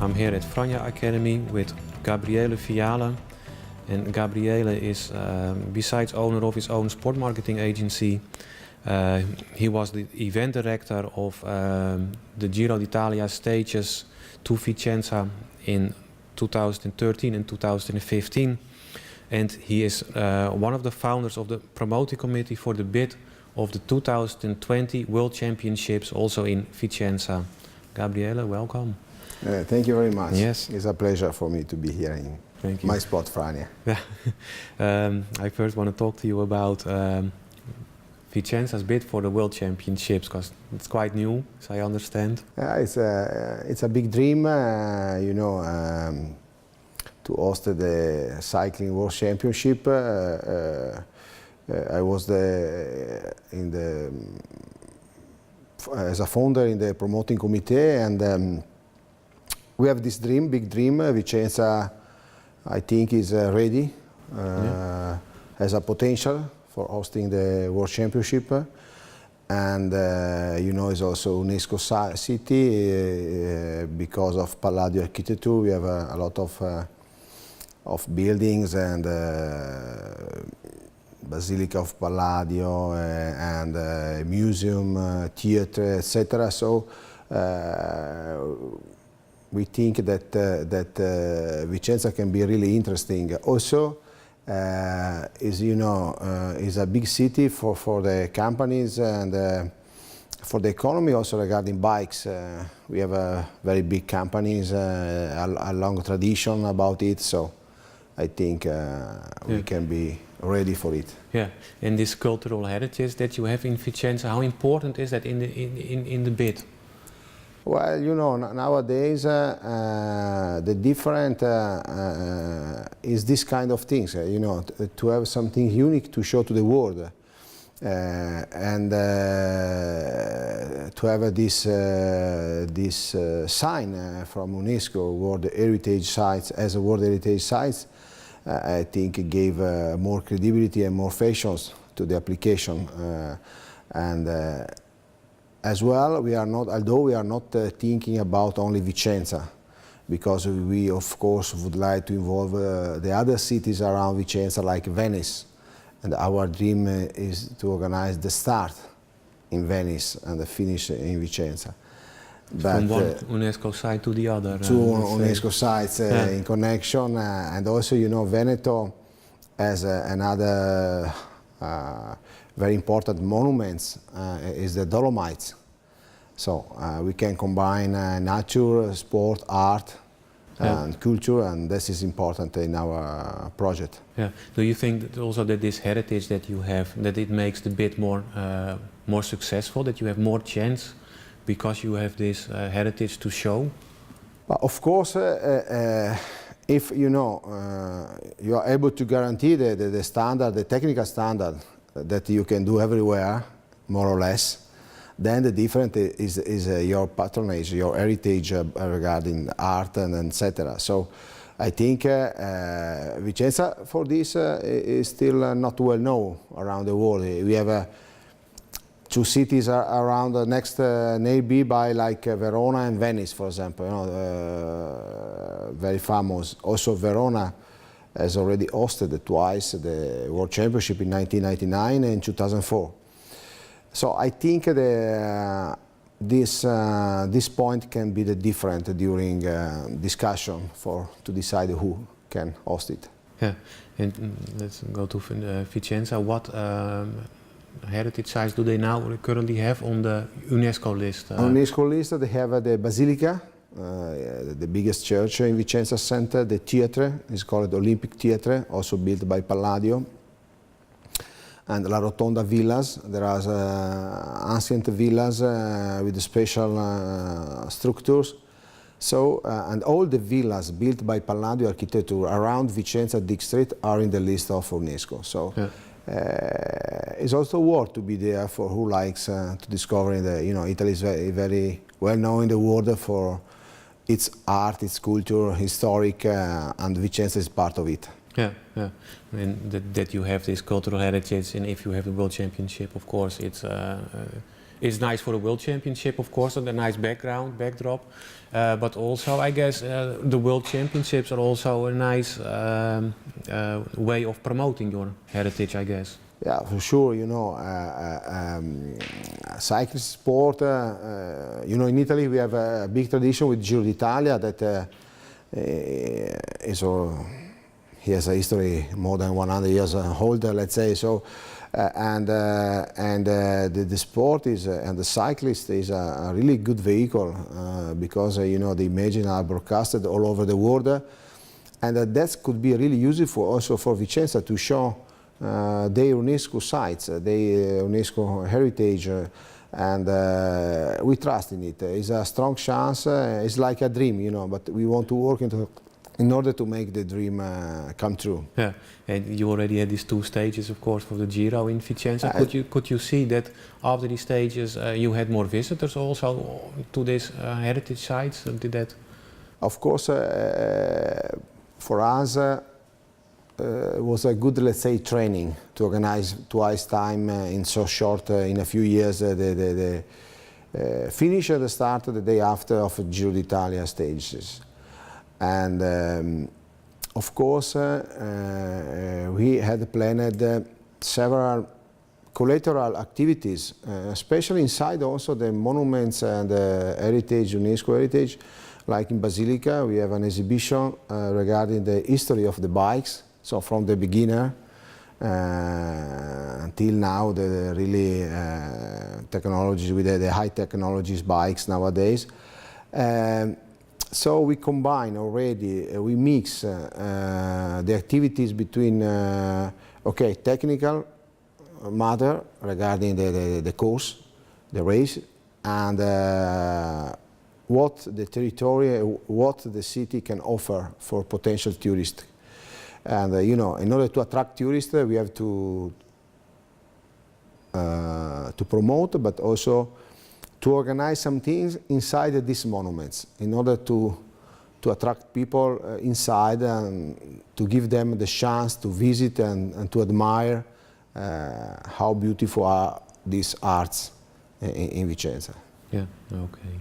I'm here at Franja Academy with Gabriele Viale. And Gabriele is, besides owner of his own sport marketing agency, he was the event director of the Giro d'Italia stages to Vicenza in 2013 and 2015. And he is one of the founders of the promoting committee for the bid of the 2020 World Championships, also in Vicenza. Gabriele, welcome. Thank you very much. Yes. It's a pleasure for me to be here in my spot, Franja. Yeah. I first want to talk to you about Vicenza's bid for the World Championships, because it's quite new, as I understand. It's a big dream, to host the Cycling World Championship. I was as a founder in the promoting committee, and we have this dream, big dream. Vicenza, I think, is ready, has a potential for hosting the World Championship, and it's also UNESCO city because of Palladio architecture. We have a lot of buildings and Basilica of Palladio and museum, theatre, etc. So we think that Vicenza can be really interesting. Also, is a big city for the companies and for the economy. Also regarding bikes, we have a very big companies, a long tradition about it. So I think we can be ready for it. Yeah, and this cultural heritage that you have in Vicenza, how important is that in the bid? Well, nowadays the different is this kind of things. To have something unique to show to the world, and to have this sign from UNESCO, World Heritage Sites, as a World Heritage Sites. I think it gave more credibility and more fashions to the application, and as well, although we are not thinking about only Vicenza, because we of course would like to involve the other cities around Vicenza, like Venice, and our dream is to organize the start in Venice and the finish in Vicenza. But from one UNESCO site to the other. Two UNESCO sites in connection, and also Veneto as another very important monuments is the Dolomites. So we can combine nature, sport, art, and culture, and this is important in our project. Yeah. Do you think that also that this heritage that you have, that it makes the bid more successful, that you have more chance because you have this heritage to show? Well, of course, if you are able to guarantee the standard, the technical standard that you can do everywhere, more or less, then the difference is your patronage, your heritage regarding art and etc. So I think Vicenza for this is still not well known around the world. We have two cities around the next nearby, like Verona and Venice, for example. Very famous. Also, Verona has already hosted twice the World Championship in 1999 and 2004. So I think this point can be the difference during discussion to decide who can host it. Yeah, and let's go to Vicenza. What heritage sites do they now currently have on the UNESCO list? On the UNESCO list, they have the Basilica, the biggest church in Vicenza center. The theatre is called Olympic Theatre, also built by Palladio. And La Rotonda villas. There are ancient villas with special structures. So, and all the villas built by Palladio architecture around Vicenza district are in the list of UNESCO. So, it's also worth to be there for who likes to discover. Italy is very, very well known in the world for its art, its culture, historic, and Vicenza is part of it. Yeah, yeah. And that you have this cultural heritage, and if you have the World Championship, of course, it's It's nice for the World Championship, of course, and a nice backdrop. But also, I guess, the World Championships are also a nice way of promoting your heritage, I guess. Yeah, for sure. You know, cycling sport. You know, in Italy we have a big tradition with Giro d'Italia that he has a history more than 100 years older, let's say. So, the sport is and the cyclist is a really good vehicle because you know the images are broadcasted all over the world, and that could be really useful also for Vicenza to show their UNESCO sites, their UNESCO heritage, and we trust in it. It's a strong chance. It's like a dream, you know, but we want to work in order to make the dream come true. Yeah, and you already had these 2 stages, of course, for the Giro in Vicenza. Could you see that after these stages you had more visitors also to these heritage sites? Did that? Of course, for us. It was a good, let's say, training to organize twice time in so short, in a few years, the finish at the start the day after of Giro d'Italia stages. And of course, we had planned several collateral activities, especially inside also the monuments and heritage, UNESCO heritage. Like in Basilica, we have an exhibition regarding the history of the bikes. So from the beginner until now, the really technologies with the high technologies bikes nowadays. So we combine already, we mix the activities between technical matter regarding the course, the race, and what the territory, what the city can offer for potential tourists. And you know, in order to attract tourists, we have to promote, but also to organize some things inside these monuments in order to attract people inside and to give them the chance to visit and to admire how beautiful are these arts in Vicenza. Yeah, okay.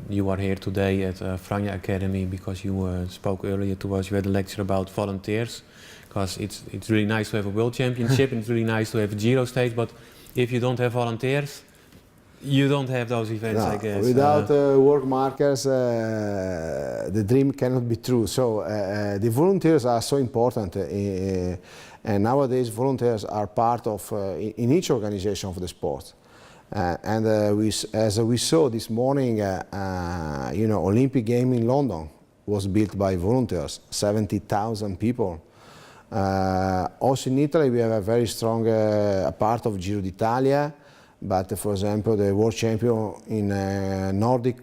You are here today at Franja Academy because you spoke earlier to us. You had a lecture about volunteers, because it's really nice to have a World Championship and it's really nice to have a Giro stage, but if you don't have volunteers, you don't have those events, No, I guess. Without work markers, the dream cannot be true. So the volunteers are so important, and nowadays volunteers are part of in each organization of the sport. As we saw this morning, you know, Olympic game in London was built by volunteers, 70,000 people. Also in Italy we have a very strong part of Giro d'Italia, but for example the world champion in Nordic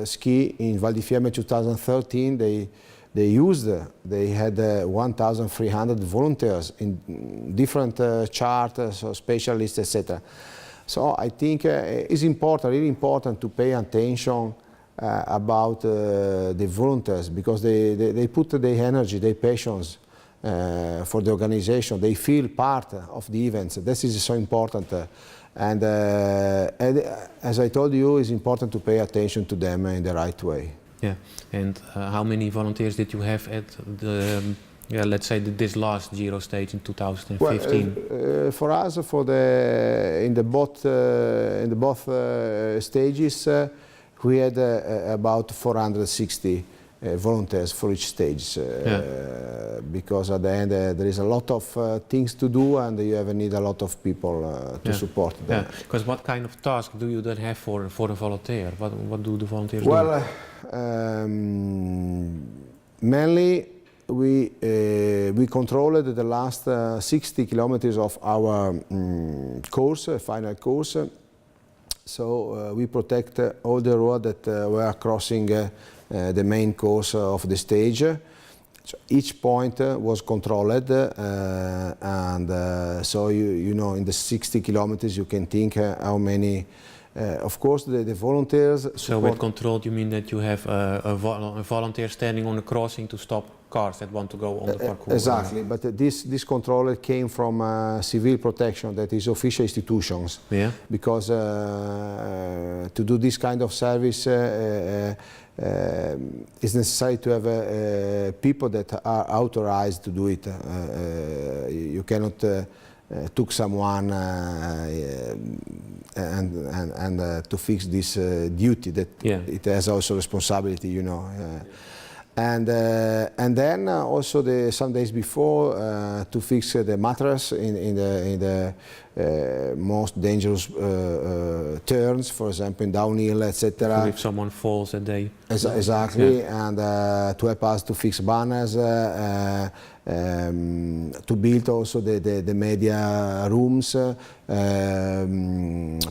ski in Val di Fiemme 2013, they had 1,300 volunteers in different charters, so specialists, etc. So I think it's important, really important to pay attention about the volunteers, because they put their energy, their passions for the organization. They feel part of the events. This is so important. And as I told you, it's important to pay attention to them in the right way. Yeah, and how many volunteers did you have at the, let's say this last Giro stage in 2015? Well, for us, in the both stages, we had about 460 volunteers for each stage, because at the end there is a lot of things to do, and you need a lot of people to support them. Yeah, because what kind of task do you then have for a volunteer? What do the volunteers do? Well, mainly we controlled the last 60 kilometers of our course, final course. So we protect all the roads that were crossing the main course of the stage. So each point was controlled, and so you know, in the 60 kilometers you can think how many Of course, the volunteers So support. with controlled, you mean that you have a volunteer standing on the crossing to stop cars that want to go on the parkour? Exactly, but this controller came from civil protection, that is official institutions. Yeah. Because to do this kind of service, it's necessary to have people that are authorized to do it. You cannot took someone and to fix this duty that it has also responsibility, you know. And then also some days before to fix the mattress in the most dangerous turns, for example in downhill, etc. So if someone falls that day. Exactly, and to help us to fix banners, to build also the media rooms,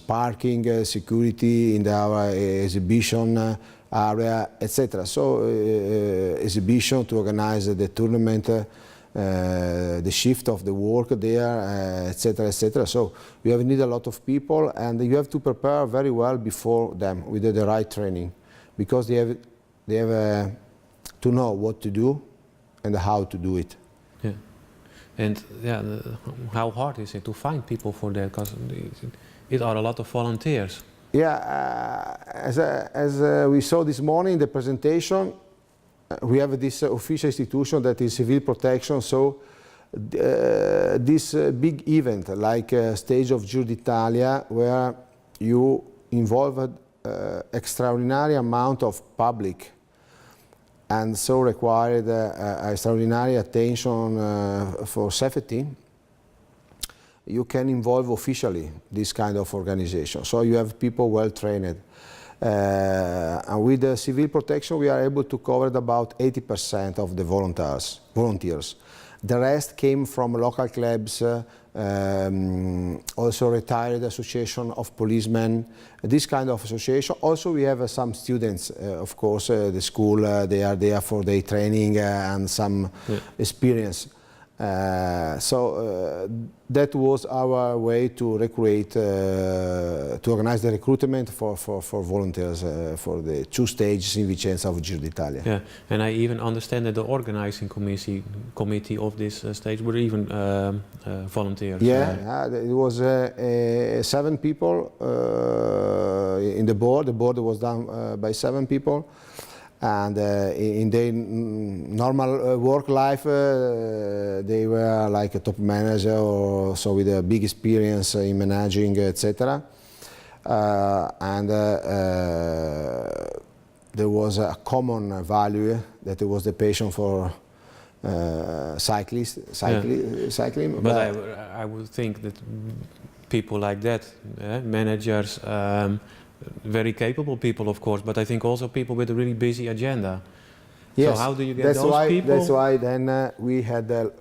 parking, security in our exhibition area, etc. So exhibition to organize the tournament, the shift of the work there, etc., etc. So you have need a lot of people, and you have to prepare very well before them with the right training, because they have to know what to do and how to do it. Yeah, and yeah, how hard is it to find people for that? Because it are a lot of volunteers. Yeah, as we saw this morning in the presentation, we have this official institution that is civil protection. So this big event, like Stage of Giro d'Italia, where you involve extraordinary amount of public, and so required extraordinary attention for safety, you can involve officially this kind of organization. So you have people well trained. And with the civil protection, we are able to cover about 80% of the volunteers. The rest came from local clubs, also retired association of policemen, this kind of association. Also we have some students, of course, the school, they are there for their training and some experience. So that was our way to recruit, to organize the recruitment for volunteers for the 2 stages in Vicenza of Giro d'Italia. Yeah, and I even understand that the organizing committee of this stage were even volunteers. Yeah, it was 7 people in the board. The board was done by 7 people. And in their normal work life, they were like a top manager or so with a big experience in managing, etc. And there was a common value that it was the passion for cycling. But I would think that people like that, managers, very capable people, of course, but I think also people with a really busy agenda. Yes, so how do you get those people? That's why then we had a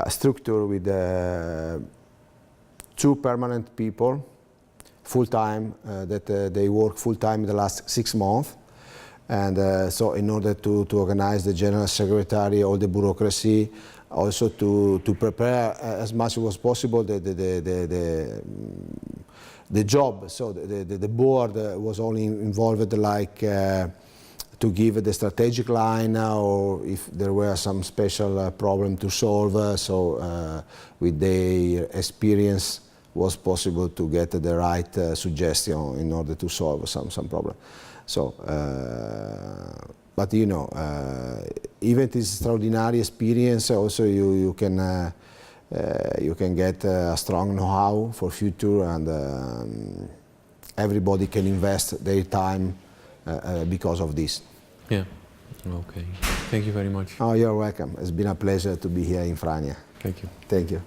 structure with 2 permanent people, full-time, that they work full-time in the last 6 months. And so in order to organize the general secretary, all the bureaucracy, also to prepare as much as possible the job. So the board was only involved like to give the strategic line, or if there were some special problem to solve. So with their experience was possible to get the right suggestion in order to solve some problem. So, but you know, even this extraordinary experience, also you can get a strong know-how for future, and everybody can invest their time because of this. Yeah, okay. Thank you very much. Oh, you're welcome. It's been a pleasure to be here in Franja. Thank you. Thank you.